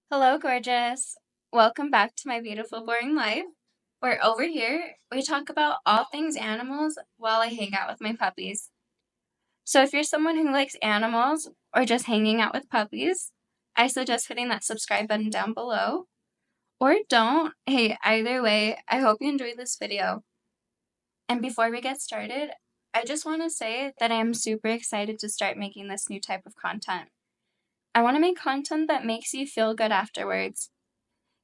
Hello, gorgeous. Welcome back to my beautiful, boring life, where over here we talk about all things animals while I hang out with my puppies. So, if you're someone who likes animals or just hanging out with puppies, I suggest hitting that subscribe button down below. Or don't. Hey, either way, I hope you enjoyed this video. And before we get started, I just want to say that I am super excited to start making this new type of content. I want to make content that makes you feel good afterwards.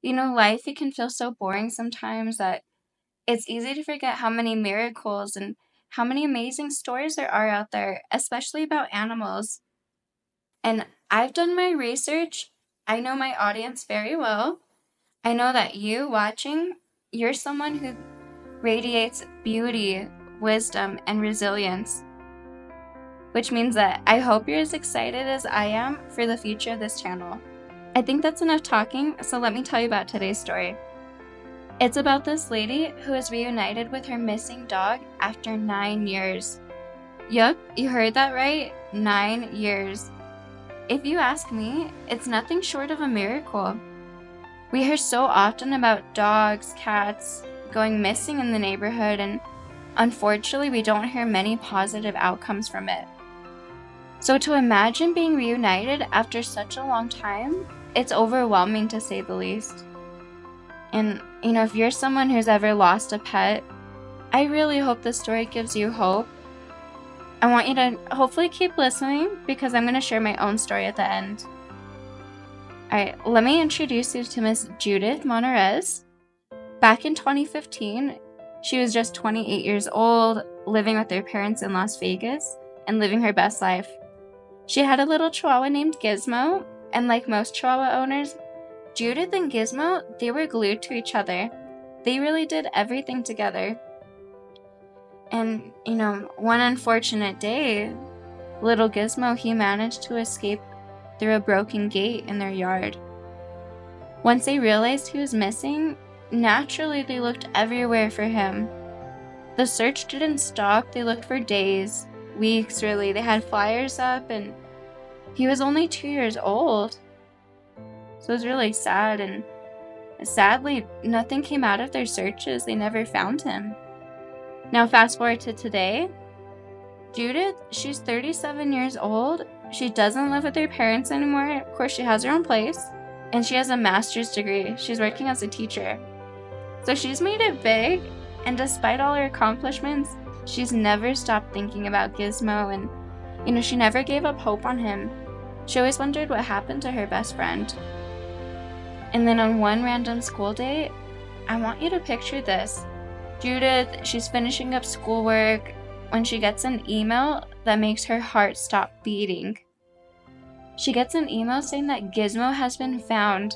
Life, it can feel so boring sometimes that it's easy to forget how many miracles and how many amazing stories there are out there, especially about animals. And I've done my research. I know my audience very well. I know that you watching, you're someone who radiates beauty, wisdom, and resilience, which means that I hope you're as excited as I am for the future of this channel. I think that's enough talking, so let me tell you about today's story. It's about this lady who is reunited with her missing dog after 9 years. Yup, you heard that right, 9 years. If you ask me, it's nothing short of a miracle. We hear so often about dogs, cats going missing in the neighborhood, and unfortunately we don't hear many positive outcomes from it. So to imagine being reunited after such a long time, it's overwhelming to say the least. And, if you're someone who's ever lost a pet, I really hope this story gives you hope. I want you to hopefully keep listening because I'm going to share my own story at the end. Alright, let me introduce you to Miss Judith Monarez. Back in 2015, she was just 28 years old, living with her parents in Las Vegas and living her best life. She had a little Chihuahua named Gizmo, and like most Chihuahua owners, Judith and Gizmo, they were glued to each other. They really did everything together. And, one unfortunate day, little Gizmo, he managed to escape through a broken gate in their yard. Once they realized he was missing, naturally they looked everywhere for him. The search didn't stop. They looked for days, weeks really. They had flyers up, and he was only 2 years old. So it was really sad, and sadly, nothing came out of their searches. They never found him. Now fast forward to today. Judith, she's 37 years old. She doesn't live with her parents anymore. Of course, she has her own place, and she has a master's degree. She's working as a teacher. So she's made it big, and despite all her accomplishments, she's never stopped thinking about Gizmo, and she never gave up hope on him. She always wondered what happened to her best friend. And then on one random school day, I want you to picture this. Judith, she's finishing up schoolwork when she gets an email that makes her heart stop beating. She gets an email saying that Gizmo has been found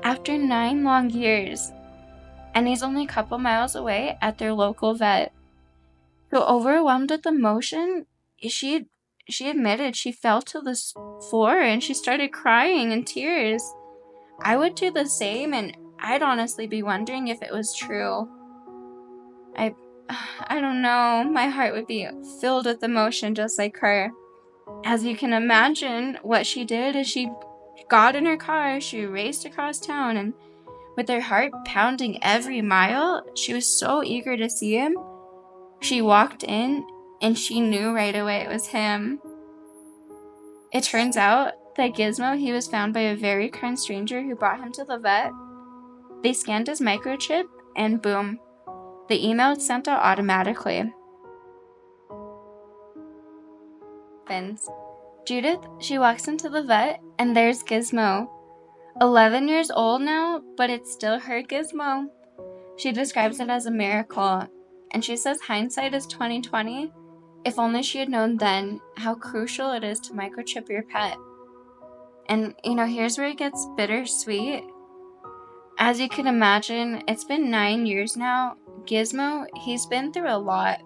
after 9 long years, and he's only a couple miles away at their local vet. So overwhelmed with emotion, she admitted she fell to the floor and she started crying in tears. I would do the same, and I'd honestly be wondering if it was true. I don't know, my heart would be filled with emotion just like her. As you can imagine, what she did is she got in her car, she raced across town, and with her heart pounding every mile, she was so eager to see him. She walked in, and she knew right away it was him. It turns out that Gizmo, he was found by a very kind stranger who brought him to the vet. They scanned his microchip, and boom, the email is sent out automatically. Judith, she walks into the vet, and there's Gizmo. 11 years old now, but it's still her Gizmo. She describes it as a miracle, and she says hindsight is 20/20. If only she had known then how crucial it is to microchip your pet. And, here's where it gets bittersweet. As you can imagine, it's been 9 years now. Gizmo, he's been through a lot.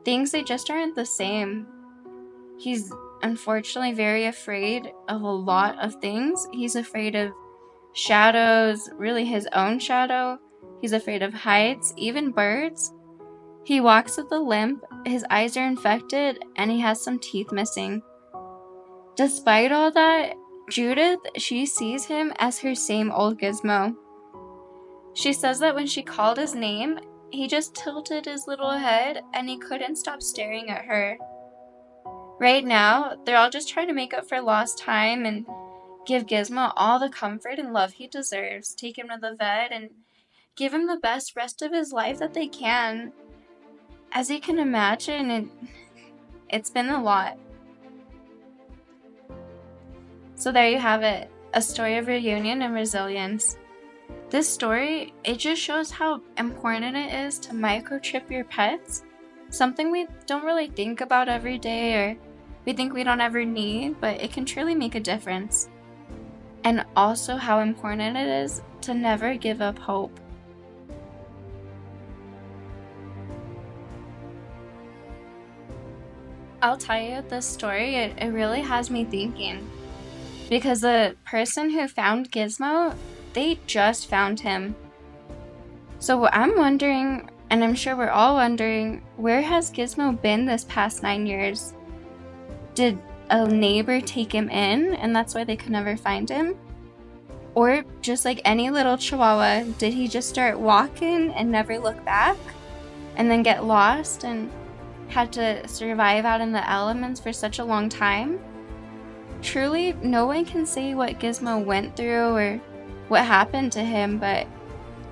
Things, they just aren't the same. He's unfortunately very afraid of a lot of things. He's afraid of shadows, really his own shadow. He's afraid of heights, even birds. He walks with a limp, his eyes are infected, and he has some teeth missing. Despite all that, Judith, she sees him as her same old Gizmo. She says that when she called his name, he just tilted his little head and he couldn't stop staring at her. Right now, they're all just trying to make up for lost time and give Gizmo all the comfort and love he deserves. Take him to the vet and give him the best rest of his life that they can. As you can imagine, it's been a lot. So there you have it, a story of reunion and resilience. This story, it just shows how important it is to microchip your pets, something we don't really think about every day or we think we don't ever need, but it can truly make a difference. And also how important it is to never give up hope. I'll tell you, this story, it really has me thinking. Because the person who found Gizmo, they just found him. So I'm wondering, and I'm sure we're all wondering, where has Gizmo been this past 9 years? Did a neighbor take him in and that's why they could never find him? Or just like any little Chihuahua, did he just start walking and never look back? And then get lost and had to survive out in the elements for such a long time? Truly, no one can say what Gizmo went through or what happened to him, but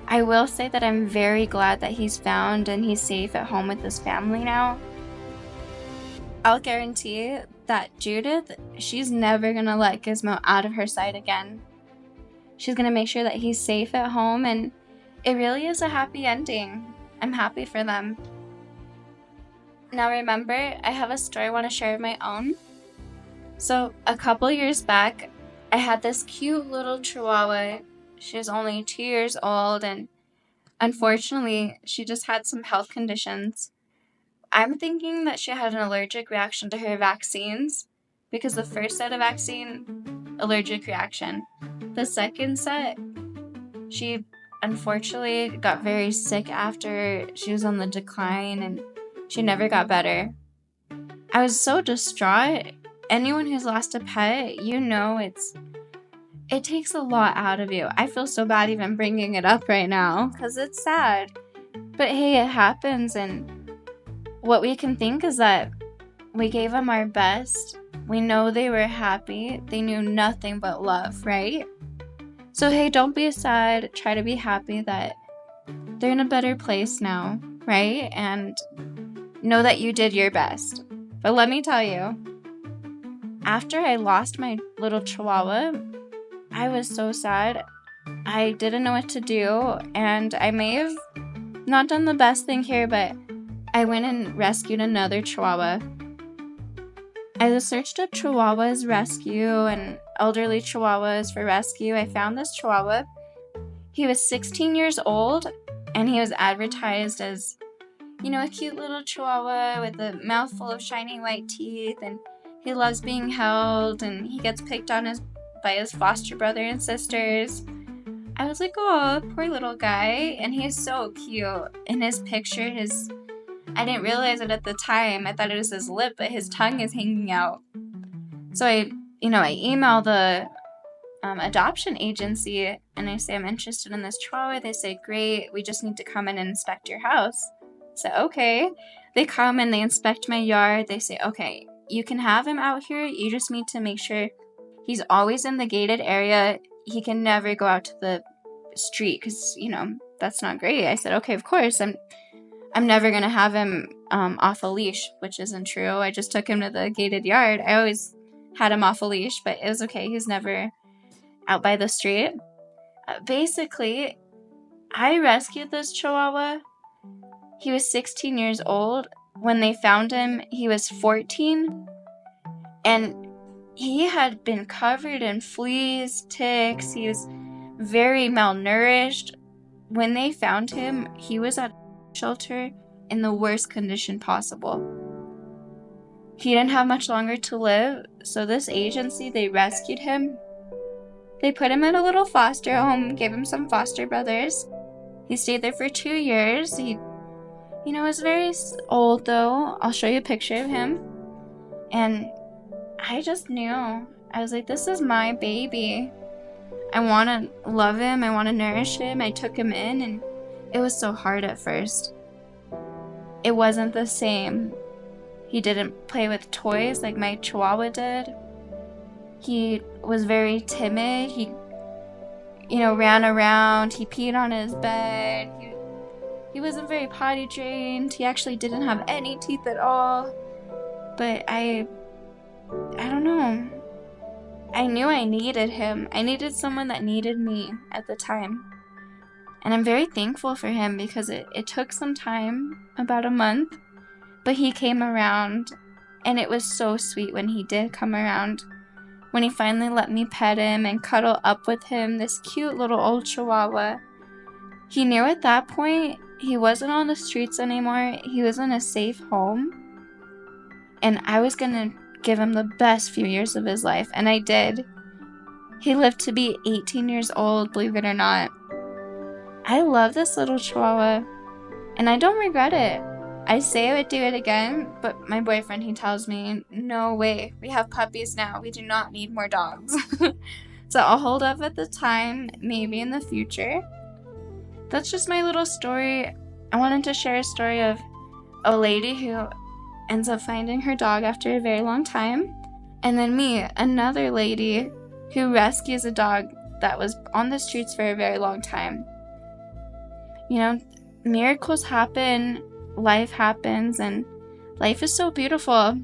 I will say that I'm very glad that he's found and he's safe at home with his family now. I'll guarantee that Judith, she's never gonna let Gizmo out of her sight again. She's gonna make sure that he's safe at home, and it really is a happy ending. I'm happy for them. Now remember, I have a story I want to share of my own. So a couple years back, I had this cute little Chihuahua. She was only 2 years old, and unfortunately, she just had some health conditions. I'm thinking that she had an allergic reaction to her vaccines, because the first set of vaccine, allergic reaction. The second set, she unfortunately got very sick after. She was on the decline and she never got better. I was so distraught. Anyone who's lost a pet, you know it takes a lot out of you. I feel so bad even bringing it up right now because it's sad. But hey, it happens, and what we can think is that we gave them our best. We know they were happy. They knew nothing but love, right? So hey, don't be sad. Try to be happy that they're in a better place now, right? And know that you did your best. But let me tell you, after I lost my little Chihuahua, I was so sad. I didn't know what to do, and I may have not done the best thing here, but I went and rescued another Chihuahua. I searched up Chihuahuas rescue and elderly Chihuahuas for rescue. I found this Chihuahua. He was 16 years old, and he was advertised as, you know, a cute little Chihuahua with a mouth full of shiny white teeth, and he loves being held, and he gets picked on by his foster brother and sisters. I was like, oh, poor little guy, and he's so cute. In his picture, I didn't realize it at the time. I thought it was his lip, but his tongue is hanging out. So I email the adoption agency, and I say, I'm interested in this Chihuahua. They say, great, we just need to come in and inspect your house. So, okay. They come and they inspect my yard. They say, okay, you can have him out here. You just need to make sure he's always in the gated area. He can never go out to the street because, that's not great. I said, okay, of course. I'm never going to have him off a leash, which isn't true. I just took him to the gated yard. I always had him off a leash, but it was okay. He's never out by the street. Basically, I rescued this Chihuahua. He was 16 years old. When they found him, he was 14. And he had been covered in fleas, ticks. He was very malnourished. When they found him, he was at a shelter in the worst condition possible. He didn't have much longer to live, so this agency, they rescued him. They put him in a little foster home, gave him some foster brothers. He stayed there for 2 years. He was very old though. I'll show you a picture of him. And I just knew I was like, this is my baby. I want to love him. I want to nourish him. I took him in, and it was so hard at first. It wasn't the same. He didn't play with toys like my Chihuahua did. He was very timid. He, ran around. He peed on his bed. He wasn't very potty trained. He actually didn't have any teeth at all. But I don't know. I knew I needed him. I needed someone that needed me at the time. And I'm very thankful for him because it took some time, about a month, but he came around, and it was so sweet when he did come around. When he finally let me pet him and cuddle up with him, this cute little old Chihuahua. He knew at that point he wasn't on the streets anymore. He was in a safe home. And I was going to give him the best few years of his life, and I did. He lived to be 18 years old, believe it or not. I love this little Chihuahua, and I don't regret it. I say I would do it again, but my boyfriend, he tells me, no way, we have puppies now. We do not need more dogs. So I'll hold up at the time, maybe in the future. That's just my little story. I wanted to share a story of a lady who ends up finding her dog after a very long time, and then me, another lady who rescues a dog that was on the streets for a very long time. Miracles happen, life happens, and life is so beautiful.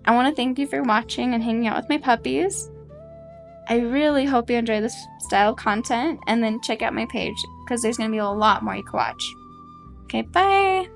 I want to thank you for watching and hanging out with my puppies. I really hope you enjoy this style of content, and then check out my page because there's going to be a lot more you can watch. Okay, bye!